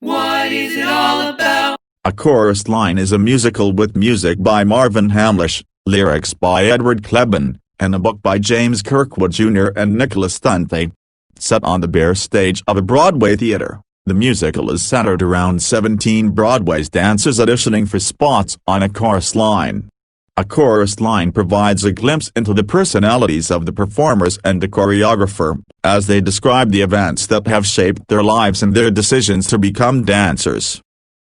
What is it all about? A chorus line is a musical with music by Marvin Hamlish, lyrics by Edward Kleben, and a book by James Kirkwood Jr. and Nicholas Stunthay. Set on the bare stage of a Broadway theater, the musical is centered around 17 Broadway's dancers auditioning for spots on a chorus line. A chorus line provides a glimpse into the personalities of the performers and the choreographer, as they describe the events that have shaped their lives and their decisions to become dancers.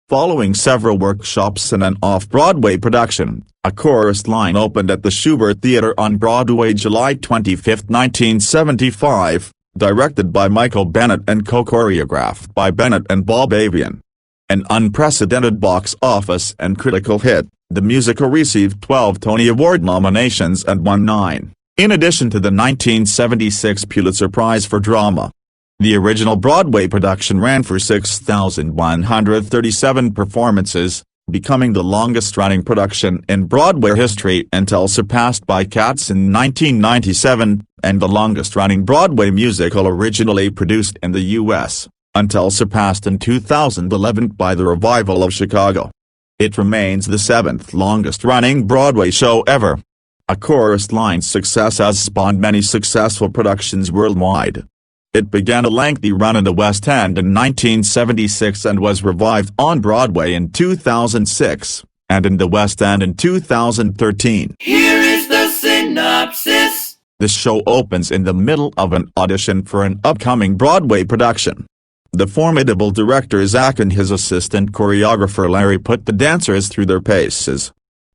Following several workshops and an off-Broadway production, a chorus line opened at the Shubert Theater on Broadway July 25, 1975, directed by Michael Bennett and co-choreographed by Bennett and Bob Avian. An unprecedented box office and critical hit, the musical received 12 Tony Award nominations and won 9, in addition to the 1976 Pulitzer Prize for Drama. The original Broadway production ran for 6,137 performances, becoming the longest-running production in Broadway history until surpassed by Cats in 1997, and the longest-running Broadway musical originally produced in the U.S., until surpassed in 2011 by The Revival of Chicago. It remains the 7th longest-running Broadway show ever. A chorus line's success has spawned many successful productions worldwide. It began a lengthy run in the West End in 1976 and was revived on Broadway in 2006, and in the West End in 2013. Here is the synopsis. The show opens in the middle of an audition for an upcoming Broadway production. The formidable director Zach and his assistant choreographer Larry put the dancers through their paces.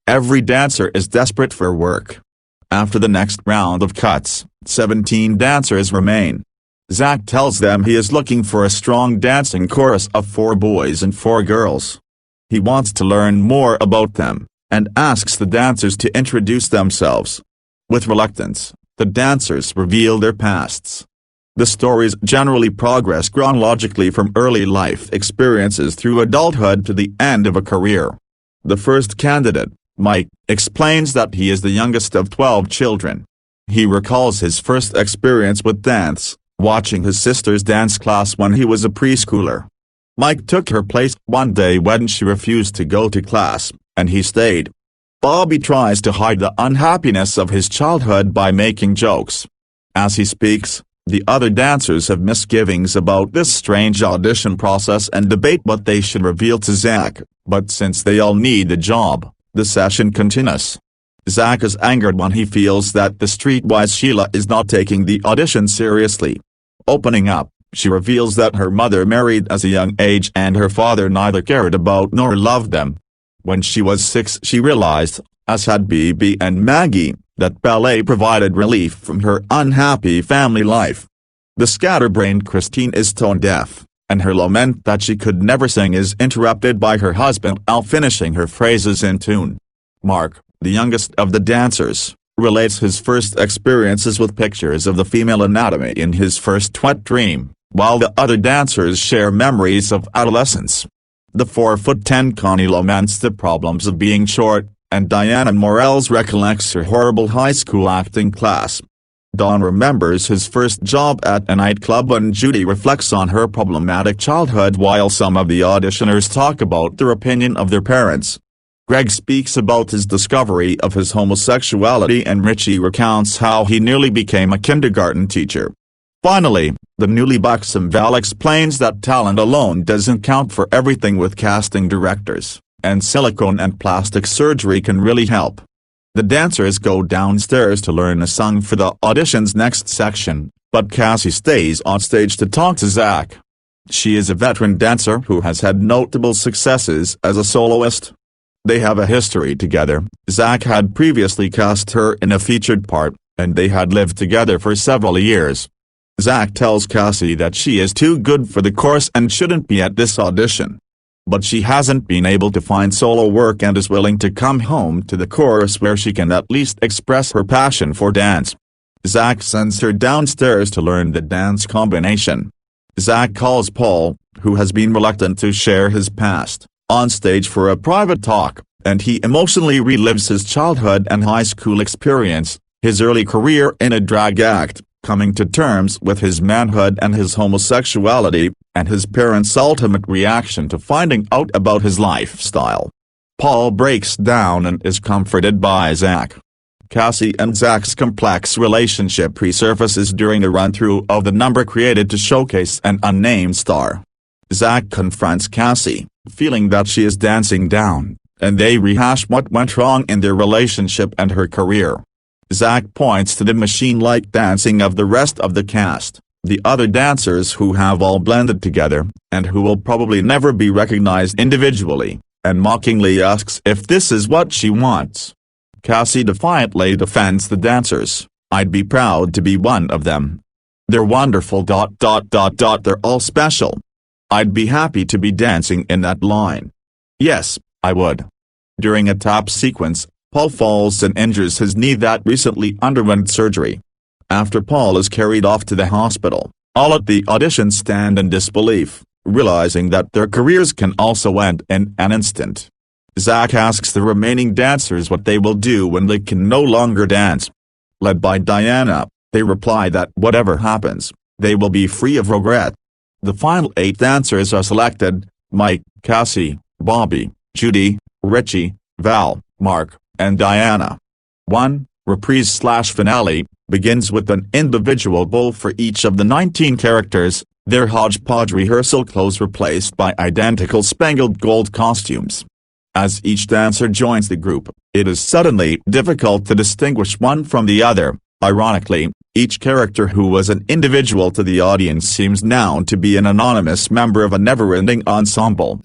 Every dancer is desperate for work. After the next round of cuts, 17 dancers remain. Zach tells them he is looking for a strong dancing chorus of 4 boys and 4 girls. He wants to learn more about them, and asks the dancers to introduce themselves. With reluctance, the dancers reveal their pasts. The stories generally progress chronologically from early life experiences through adulthood to the end of a career. The first candidate, Mike, explains that he is the youngest of 12 children. He recalls his first experience with dance, watching his sister's dance class when he was a preschooler. Mike took her place one day when she refused to go to class, and he stayed. Bobby tries to hide the unhappiness of his childhood by making jokes. As he speaks, the other dancers have misgivings about this strange audition process and debate what they should reveal to Zach, but since they all need the job, the session continues. Zach is angered when he feels that the streetwise Sheila is not taking the audition seriously. Opening up, she reveals that her mother married at a young age and her father neither cared about nor loved them. When she was 6 she realized, as had Bibi and Maggie, that ballet provided relief from her unhappy family life. The scatterbrained Christine is tone-deaf, and her lament that she could never sing is interrupted by her husband Al finishing her phrases in tune. Mark, the youngest of the dancers, relates his first experiences with pictures of the female anatomy in his first wet dream, while the other dancers share memories of adolescence. The 4'10" Connie laments the problems of being short, and Diana Morells recollects her horrible high school acting class. Don remembers his first job at a nightclub and Judy reflects on her problematic childhood while some of the auditioners talk about their opinion of their parents. Greg speaks about his discovery of his homosexuality and Richie recounts how he nearly became a kindergarten teacher. Finally, the newly buxom Val explains that talent alone doesn't count for everything with casting directors, and silicone and plastic surgery can really help. The dancers go downstairs to learn a song for the audition's next section, but Cassie stays on stage to talk to Zach. She is a veteran dancer who has had notable successes as a soloist. They have a history together. Zach had previously cast her in a featured part, and they had lived together for several years. Zach tells Cassie that she is too good for the chorus and shouldn't be at this audition. But she hasn't been able to find solo work and is willing to come home to the chorus where she can at least express her passion for dance. Zach sends her downstairs to learn the dance combination. Zach calls Paul, who has been reluctant to share his past, on stage for a private talk, and he emotionally relives his childhood and high school experience, his early career in a drag act, coming to terms with his manhood and his homosexuality, and his parents' ultimate reaction to finding out about his lifestyle. Paul breaks down and is comforted by Zach. Cassie and Zach's complex relationship resurfaces during a run-through of the number created to showcase an unnamed star. Zach confronts Cassie, feeling that she is dancing down, and they rehash what went wrong in their relationship and her career. Zach points to the machine-like dancing of the rest of the cast, the other dancers who have all blended together, and who will probably never be recognized individually, and mockingly asks if this is what she wants. Cassie defiantly defends the dancers. "I'd be proud to be one of them. They're wonderful. They're all special. I'd be happy to be dancing in that line. Yes, I would." During a tap sequence, Paul falls and injures his knee that recently underwent surgery. After Paul is carried off to the hospital, all at the audition stand in disbelief, realizing that their careers can also end in an instant. Zach asks the remaining dancers what they will do when they can no longer dance. Led by Diana, they reply that whatever happens, they will be free of regret. The final 8 dancers are selected: Mike, Cassie, Bobby, Judy, Richie, Val, Mark, and Diana. 1. Reprise/finale begins with an individual bow for each of the 19 characters, their hodgepodge rehearsal clothes replaced by identical spangled gold costumes. As each dancer joins the group, it is suddenly difficult to distinguish one from the other. Ironically, each character who was an individual to the audience seems now to be an anonymous member of a never-ending ensemble.